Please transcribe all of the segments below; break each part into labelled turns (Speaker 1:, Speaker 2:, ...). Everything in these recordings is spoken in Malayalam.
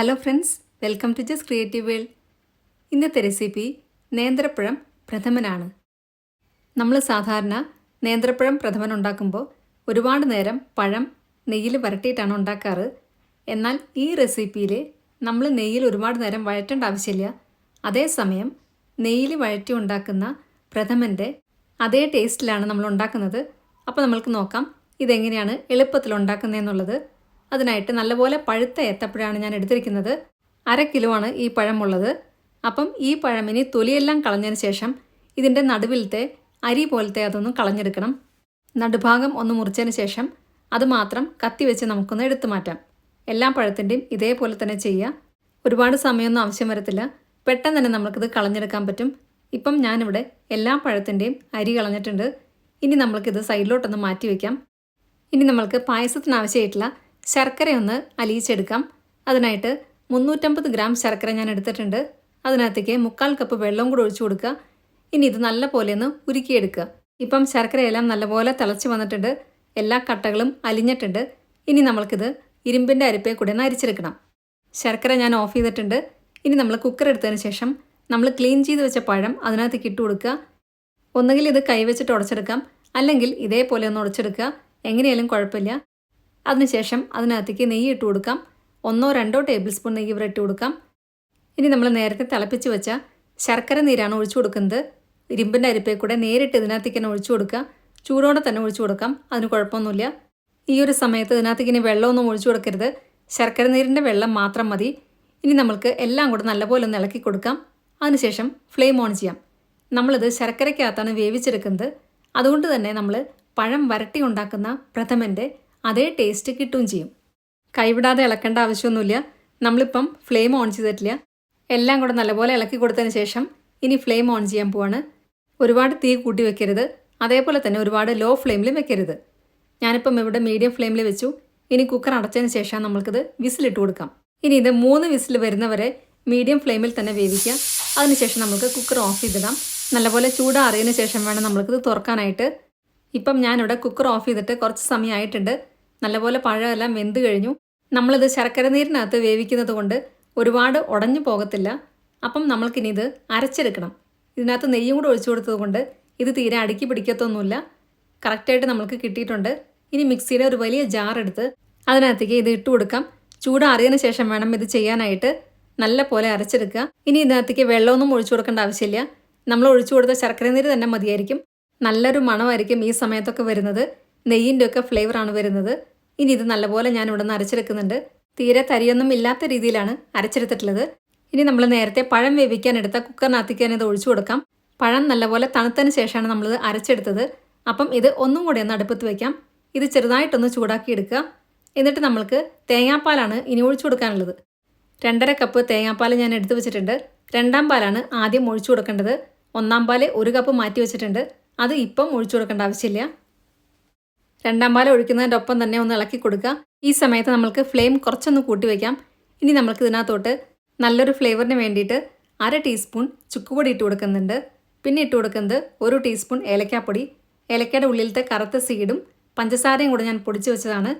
Speaker 1: Hello friends, welcome to just creative world. ഇന്നത്തെ റെസിപ്പി നേന്ത്രപ്പഴം പ്രഥമനാണ്. നമ്മൾ സാധാരണ നേന്ത്രപ്പഴം പ്രഥമൻ ഉണ്ടാക്കുമ്പോൾ ഒരുപാട് നേരം പഴം നെയ്യിൽ വരട്ടിയിട്ടാണ് ഉണ്ടാക്കാറ്. എന്നാൽ ഈ റെസിപ്പിയിൽ നമ്മൾ നെയ്യിൽ ഒരുപാട് നേരം വഴറ്റേണ്ട ആവശ്യമില്ല. അതേസമയം നെയ്യിൽ വഴറ്റി ഉണ്ടാക്കുന്ന പ്രഥമൻ്റെ അതേ ടേസ്റ്റിലാണ് നമ്മൾ ഉണ്ടാക്കുന്നത്. അപ്പോൾ നമ്മൾക്ക് നോക്കാം ഇതെങ്ങനെയാണ് എളുപ്പത്തിൽ ഉണ്ടാക്കുന്നതെന്നുള്ളത്. അതിനായിട്ട് നല്ലപോലെ പഴുത്ത ഏത്തപ്പഴമാണ് ഞാൻ എടുത്തിരിക്കുന്നത്. 1/2 കിലോ ആണ് ഈ പഴമുള്ളത്. അപ്പം ഈ പഴം ഇനി തൊലിയെല്ലാം കളഞ്ഞതിന് ശേഷം ഇതിൻ്റെ നടുവിലത്തെ അരി പോലത്തെ അതൊന്നും കളഞ്ഞെടുക്കണം. നടുഭാഗം ഒന്ന് മുറിച്ചതിന് ശേഷം അത് മാത്രം കത്തി വെച്ച് നമുക്കൊന്ന് എടുത്തു മാറ്റാം. എല്ലാ പഴത്തിൻ്റെയും ഇതേപോലെ തന്നെ ചെയ്യുക. ഒരുപാട് സമയമൊന്നും ആവശ്യം വരത്തില്ല. പെട്ടെന്ന് തന്നെ നമുക്കിത് കളഞ്ഞെടുക്കാൻ പറ്റും. ഇപ്പം ഞാനിവിടെ എല്ലാ പഴത്തിൻ്റെയും അരി കളഞ്ഞിട്ടുണ്ട്. ഇനി നമ്മൾക്കിത് സൈഡിലോട്ടൊന്ന് മാറ്റി വയ്ക്കാം. ഇനി നമ്മൾക്ക് പായസത്തിന് ആവശ്യമായിട്ടുള്ള ശർക്കരയൊന്ന് അലിയിച്ചെടുക്കാം. അതിനായിട്ട് 350 ഗ്രാം ശർക്കര ഞാൻ എടുത്തിട്ടുണ്ട്. അതിനകത്തേക്ക് 1/4 കപ്പ് വെള്ളവും കൂടി ഒഴിച്ചു കൊടുക്കുക. ഇനി ഇത് നല്ല പോലെ ഒന്ന് ഉരുക്കിയെടുക്കുക. ഇപ്പം ശർക്കരയെല്ലാം നല്ലപോലെ തിളച്ച് വന്നിട്ടുണ്ട്. എല്ലാ കട്ടകളും അലിഞ്ഞിട്ടുണ്ട്. ഇനി നമ്മൾക്കിത് ഇരുമ്പിൻ്റെ അരിപ്പയിൽ കൂടെ ഒന്ന് അരിച്ചെടുക്കണം. ശർക്കര ഞാൻ ഓഫ് ചെയ്തിട്ടുണ്ട്. ഇനി നമ്മൾ കുക്കർ എടുത്തതിന് ശേഷം നമ്മൾ ക്ലീൻ ചെയ്ത് വെച്ച പഴം അതിനകത്തേക്ക് ഇട്ട് കൊടുക്കുക. ഒന്നുകിൽ ഇത് കൈവച്ചിട്ട് ഉടച്ചെടുക്കാം, അല്ലെങ്കിൽ ഇതേപോലെ ഒന്ന് ഉടച്ചെടുക്കുക. എങ്ങനെയാലും കുഴപ്പമില്ല. അതിനുശേഷം അതിനകത്തേക്ക് നെയ്യ് ഇട്ട് കൊടുക്കാം. 1-2 ടേബിൾ സ്പൂൺ നെയ്യ് ഇട്ട് കൊടുക്കാം. ഇനി നമ്മൾ നേരത്തെ തിളപ്പിച്ച് വെച്ച ശർക്കര നീരാണ് ഒഴിച്ചു കൊടുക്കുന്നത്. ഇരുമ്പിൻ്റെ അരിപ്പയിൽ കൂടെ നേരിട്ട് ഇതിനകത്തേക്ക് തന്നെ ഒഴിച്ചു കൊടുക്കുക. ചൂടോടെ തന്നെ ഒഴിച്ചു കൊടുക്കാം, അതിന് കുഴപ്പമൊന്നുമില്ല. ഈ ഒരു സമയത്ത് ഇതിനകത്തേക്ക് ഇനി വെള്ളമൊന്നും ഒഴിച്ചു കൊടുക്കരുത്. ശർക്കര നീരിൻ്റെ വെള്ളം മാത്രം മതി. ഇനി നമ്മൾക്ക് എല്ലാം കൂടെ നല്ലപോലെ ഒന്ന് ഇളക്കി കൊടുക്കാം. അതിനുശേഷം ഫ്ലെയിം ഓൺ ചെയ്യാം. നമ്മളിത് ശർക്കരയ്ക്കകത്താണ് വേവിച്ചെടുക്കുന്നത്. അതുകൊണ്ട് തന്നെ നമ്മൾ പഴം വരട്ടി ഉണ്ടാക്കുന്ന പ്രഥമൻ്റെ അതേ ടേസ്റ്റ് കിട്ടുകയും ചെയ്യും. കൈവിടാതെ ഇളക്കേണ്ട ആവശ്യമൊന്നുമില്ല. നമ്മളിപ്പം ഫ്ലെയിം ഓൺ ചെയ്തിട്ടില്ല. എല്ലാം കൂടെ നല്ലപോലെ ഇളക്കി കൊടുത്തതിന് ശേഷം ഇനി ഫ്ലെയിം ഓൺ ചെയ്യാൻ പോവാണ്. ഒരുപാട് തീ കൂട്ടി വെക്കരുത്, അതേപോലെ തന്നെ ഒരുപാട് ലോ ഫ്ലെയിമിൽ വെക്കരുത്. ഞാനിപ്പം ഇവിടെ മീഡിയം ഫ്ലെയിമിൽ വെച്ചു. ഇനി കുക്കർ അടച്ചതിന് ശേഷം നമ്മൾക്കിത് വിസിലിട്ട് കൊടുക്കാം. ഇനി ഇത് 3 വിസിൽ വരുന്നവരെ മീഡിയം ഫ്ലെയിമിൽ തന്നെ വേവിക്കാം. അതിനുശേഷം നമുക്ക് കുക്കർ ഓഫ് ചെയ്തിടാം. നല്ലപോലെ ചൂടാറിയതിന് ശേഷം വേണം നമ്മൾക്കിത് തുറക്കാനായിട്ട്. ഇപ്പം ഞാനിവിടെ കുക്കർ ഓഫ് ചെയ്തിട്ട് കുറച്ച് സമയമായിട്ടുണ്ട്. നല്ലപോലെ പഴമെല്ലാം വെന്ത് കഴിഞ്ഞു. നമ്മളിത് ശർക്കര നീരിനകത്ത് വേവിക്കുന്നത് കൊണ്ട് ഒരുപാട് ഉടഞ്ഞു പോകത്തില്ല. അപ്പം നമ്മൾക്കിനി ഇത് അരച്ചെടുക്കണം. ഇതിനകത്ത് നെയ്യും കൂടെ ഒഴിച്ചു കൊടുത്തത് കൊണ്ട് ഇത് തീരെ അടുക്കി പിടിക്കത്തൊന്നുമില്ല. കറക്റ്റായിട്ട് നമ്മൾക്ക് കിട്ടിയിട്ടുണ്ട്. ഇനി മിക്സിയുടെ ഒരു വലിയ ജാർ എടുത്ത് അതിനകത്തേക്ക് ഇത് ഇട്ട് കൊടുക്കാം. ചൂടാറിയതിന് ശേഷം വേണം ഇത് ചെയ്യാനായിട്ട്. നല്ല പോലെ അരച്ചെടുക്കുക. ഇനി ഇതിനകത്തേക്ക് വെള്ളമൊന്നും ഒഴിച്ചു കൊടുക്കേണ്ട ആവശ്യമില്ല. നമ്മൾ ഒഴിച്ചു കൊടുത്ത ശർക്കര നീര് തന്നെ മതിയായിരിക്കും. നല്ലൊരു മണമായിരിക്കും ഈ സമയത്തൊക്കെ വരുന്നത്. നെയ്യിൻ്റെ ഒക്കെ ഫ്ലേവറാണ് വരുന്നത്. ഇനി ഇത് നല്ലപോലെ ഞാൻ ഇവിടെ നിന്ന് അരച്ചെടുക്കുന്നുണ്ട്. തീരെ തരിയൊന്നും ഇല്ലാത്ത രീതിയിലാണ് അരച്ചെടുത്തിട്ടുള്ളത്. ഇനി നമ്മൾ നേരത്തെ പഴം വേവിക്കാൻ എടുത്ത കുക്കറിനകത്തേക്ക് തന്നെ ഇത് ഒഴിച്ചു കൊടുക്കാം. പഴം നല്ലപോലെ തണുത്തതിന് ശേഷമാണ് നമ്മളിത് അരച്ചെടുത്തത്. അപ്പം ഇത് ഒന്നും കൂടി ഒന്ന് അടുപ്പത്ത് വയ്ക്കാം. ഇത് ചെറുതായിട്ടൊന്ന് ചൂടാക്കി എടുക്കുക. എന്നിട്ട് നമ്മൾക്ക് തേങ്ങാപ്പാലാണ് ഇനി ഒഴിച്ചു കൊടുക്കാനുള്ളത്. 2.5 കപ്പ് തേങ്ങാപ്പാൽ ഞാൻ എടുത്തു വെച്ചിട്ടുണ്ട്. 2ാം പാലാണ് ആദ്യം ഒഴിച്ചു കൊടുക്കേണ്ടത്. 1ാം പാൽ 1 കപ്പ് മാറ്റി വെച്ചിട്ടുണ്ട്. അത് ഇപ്പം ഒഴിച്ചു കൊടുക്കേണ്ട ആവശ്യമില്ല. 2ാം പാൽ ഒഴിക്കുന്നതിൻ്റെ ഒപ്പം തന്നെ ഒന്ന് ഇളക്കി കൊടുക്കുക. ഈ സമയത്ത് നമ്മൾക്ക് ഫ്ലെയിം കുറച്ചൊന്ന് കൂട്ടി വയ്ക്കാം. ഇനി നമ്മൾക്ക് ഇതിനകത്തോട്ട് നല്ലൊരു ഫ്ലേവറിന് വേണ്ടിയിട്ട് 1/2 ടീസ്പൂൺ ചുക്കുപൊടി ഇട്ട് കൊടുക്കുന്നുണ്ട്. പിന്നെ ഇട്ട് കൊടുക്കുന്നത് 1 ടീസ്പൂൺ ഏലക്കാപ്പൊടി. ഏലക്കയുടെ ഉള്ളിലത്തെ കറുത്ത സീഡും പഞ്ചസാരയും കൂടെ ഞാൻ പൊടിച്ച് വെച്ചതാണ്.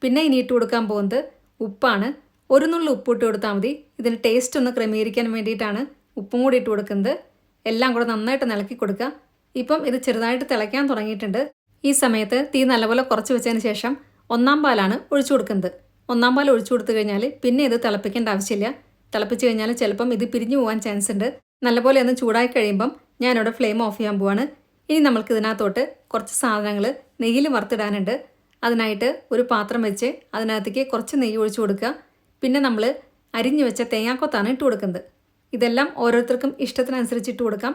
Speaker 1: പിന്നെ ഇനി ഇട്ട് കൊടുക്കാൻ പോകുന്നത് ഉപ്പാണ്. 1 നുള്ളി ഉപ്പ് ഇട്ട് കൊടുത്താൽ മതി. ഇതിന് ടേസ്റ്റ് ഒന്ന് ക്രമീകരിക്കാൻ വേണ്ടിയിട്ടാണ് ഉപ്പും കൂടി ഇട്ട് കൊടുക്കുന്നത്. എല്ലാം കൂടെ നന്നായിട്ട് ഇളക്കി കൊടുക്കുക. ഇപ്പം ഇത് ചെറുതായിട്ട് തിളയ്ക്കാൻ തുടങ്ങിയിട്ടുണ്ട്. ഈ സമയത്ത് തീ നല്ലപോലെ കുറച്ച് വെച്ചതിന് ശേഷം 1ാം പാലാണ് ഒഴിച്ചു കൊടുക്കുന്നത്. 1ാം പാൽ ഒഴിച്ചു കൊടുത്തു കഴിഞ്ഞാൽ പിന്നെ ഇത് തിളപ്പിക്കേണ്ട ആവശ്യമില്ല. തിളപ്പിച്ച് കഴിഞ്ഞാൽ ചിലപ്പം ഇത് പിരിഞ്ഞു പോകാൻ ചാൻസ് ഉണ്ട്. നല്ലപോലെ ഒന്ന് ചൂടായി കഴിയുമ്പം ഞാനിവിടെ ഫ്ലെയിം ഓഫ് ചെയ്യാൻ പോവാണ്. ഇനി നമ്മൾക്ക് ഇതിനകത്തോട്ട് കുറച്ച് സാധനങ്ങൾ നെയ്യിൽ വറുത്തിടാനുണ്ട്. അതിനായിട്ട് ഒരു പാത്രം വെച്ച് അതിനകത്തേക്ക് കുറച്ച് നെയ്യ് ഒഴിച്ചു കൊടുക്കുക. പിന്നെ നമ്മൾ അരിഞ്ഞു വെച്ച തേങ്ങാക്കൊത്താണ് ഇട്ട് കൊടുക്കുന്നത്. ഇതെല്ലാം ഓരോരുത്തർക്കും ഇഷ്ടത്തിനനുസരിച്ച് ഇട്ട് കൊടുക്കാം.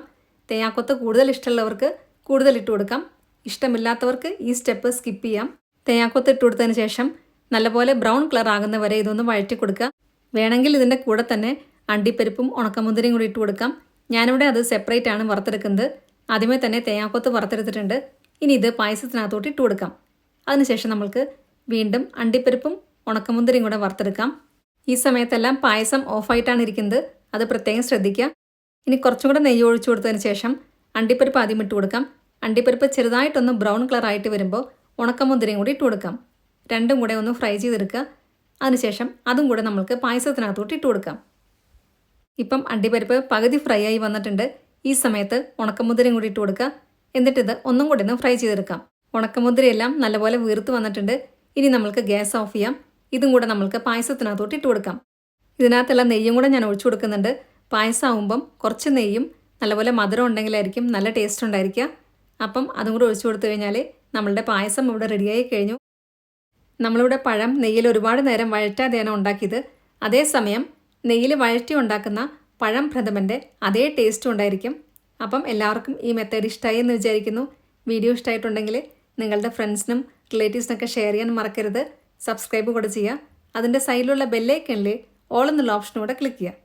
Speaker 1: തേങ്ങാക്കൊത്ത് കൂടുതൽ ഇഷ്ടമുള്ളവർക്ക് കൂടുതൽ ഇട്ട് കൊടുക്കാം. ഇഷ്ടമില്ലാത്തവർക്ക് ഈ സ്റ്റെപ്പ് സ്കിപ്പ് ചെയ്യാം. തേങ്ങാക്കൊത്ത് ഇട്ട് കൊടുത്തതിന് ശേഷം നല്ലപോലെ ബ്രൗൺ കളർ ആകുന്നവരെ ഇതൊന്ന് വഴറ്റി കൊടുക്കുക. വേണമെങ്കിൽ ഇതിൻ്റെ കൂടെ തന്നെ അണ്ടിപ്പരിപ്പും ഉണക്കമുന്തിരിയും കൂടി ഇട്ട് കൊടുക്കാം. ഞാനിവിടെ അത് സെപ്പറേറ്റ് ആണ് വറുത്തെടുക്കുന്നത്. ആദ്യമേ തന്നെ തേങ്ങാക്കൊത്ത് വറുത്തെടുത്തിട്ടുണ്ട്. ഇനി ഇത് പായസത്തിനകത്തോട്ട് ഇട്ട് കൊടുക്കാം. അതിനുശേഷം നമ്മൾക്ക് വീണ്ടും അണ്ടിപ്പരിപ്പും ഉണക്കമുന്തിരിയും കൂടെ വറുത്തെടുക്കാം. ഈ സമയത്തെല്ലാം പായസം ഓഫായിട്ടാണ് ഇരിക്കുന്നത്. അത് പ്രത്യേകം ശ്രദ്ധിക്കുക. ഇനി കുറച്ചും കൂടെ നെയ്യ് ഒഴിച്ചു കൊടുത്തതിന് ശേഷം അണ്ടിപ്പരിപ്പ് ആദ്യം ഇട്ട് കൊടുക്കാം. അണ്ടിപ്പരിപ്പ് ചെറുതായിട്ടൊന്ന് ബ്രൗൺ കളർ ആയിട്ട് വരുമ്പോൾ ഉണക്കമുന്തിരിയും കൂടി ഇട്ട് കൊടുക്കാം. രണ്ടും കൂടെ ഒന്ന് ഫ്രൈ ചെയ്തെടുക്കുക. അതിനുശേഷം അതും കൂടെ നമുക്ക് പായസത്തിനകത്തോട്ട് ഇട്ട് കൊടുക്കാം. ഇപ്പം അണ്ടിപ്പരിപ്പ് പകുതി ഫ്രൈ ആയി വന്നിട്ടുണ്ട്. ഈ സമയത്ത് ഉണക്കമുന്തിരിയും കൂടി ഇട്ട് കൊടുക്കുക. എന്നിട്ട് ഇത് ഒന്നും കൂടി ഒന്ന് ഫ്രൈ ചെയ്തെടുക്കാം. ഉണക്കമുന്തിരിയെല്ലാം നല്ലപോലെ വീർത്ത് വന്നിട്ടുണ്ട്. ഇനി നമ്മൾക്ക് ഗ്യാസ് ഓഫ് ചെയ്യാം. ഇതും കൂടെ നമ്മൾക്ക് പായസത്തിനകത്തോട്ട് ഇട്ട് കൊടുക്കാം. ഇതിനകത്തുള്ള നെയ്യും കൂടെ ഞാൻ ഒഴിച്ചു കൊടുക്കുന്നുണ്ട്. പായസം ആകുമ്പം കുറച്ച് നെയ്യും നല്ലപോലെ മധുരം ഉണ്ടെങ്കിലായിരിക്കും നല്ല ടേസ്റ്റ് ഉണ്ടായിരിക്കുക. അപ്പം അതും കൂടെ ഒഴിച്ചു കൊടുത്തു കഴിഞ്ഞാൽ നമ്മളുടെ പായസം ഇവിടെ റെഡിയായി കഴിഞ്ഞു. നമ്മളിവിടെ പഴം നെയ്യിൽ ഒരുപാട് നേരം വഴറ്റാതെയാണ് ഉണ്ടാക്കിയത്. അതേസമയം നെയ്യിൽ വഴറ്റി ഉണ്ടാക്കുന്ന പഴം പ്രഥമൻ്റെ അതേ ടേസ്റ്റും ഉണ്ടായിരിക്കും. അപ്പം എല്ലാവർക്കും ഈ മെത്തേഡ് ഇഷ്ടമായി എന്ന് വിചാരിക്കുന്നു. വീഡിയോ ഇഷ്ടമായിട്ടുണ്ടെങ്കിൽ നിങ്ങളുടെ ഫ്രണ്ട്സിനും റിലേറ്റീവ്സിനൊക്കെ ഷെയർ ചെയ്യാൻ മറക്കരുത്. സബ്സ്ക്രൈബ് കൂടെ ചെയ്യുക. അതിൻ്റെ സൈഡിലുള്ള ബെല്ലൈക്കണിൽ ഓൾ എന്നുള്ള ഓപ്ഷൻ കൂടെ ക്ലിക്ക് ചെയ്യുക.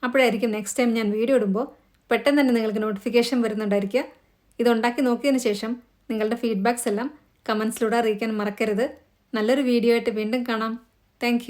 Speaker 1: അപ്പോഴായിരിക്കും നെക്സ്റ്റ് ടൈം ഞാൻ വീഡിയോ ഇടുമ്പോൾ പെട്ടെന്ന് തന്നെ നിങ്ങൾക്ക് നോട്ടിഫിക്കേഷൻ വരുന്നുണ്ടായിരിക്കുക. ഇതുണ്ടാക്കി നോക്കിയതിന് ശേഷം നിങ്ങളുടെ ഫീഡ്ബാക്സ് എല്ലാം കമൻസിലൂടെ അറിയിക്കാൻ മറക്കരുത്. നല്ലൊരു വീഡിയോ ആയിട്ട് വീണ്ടും കാണാം. താങ്ക്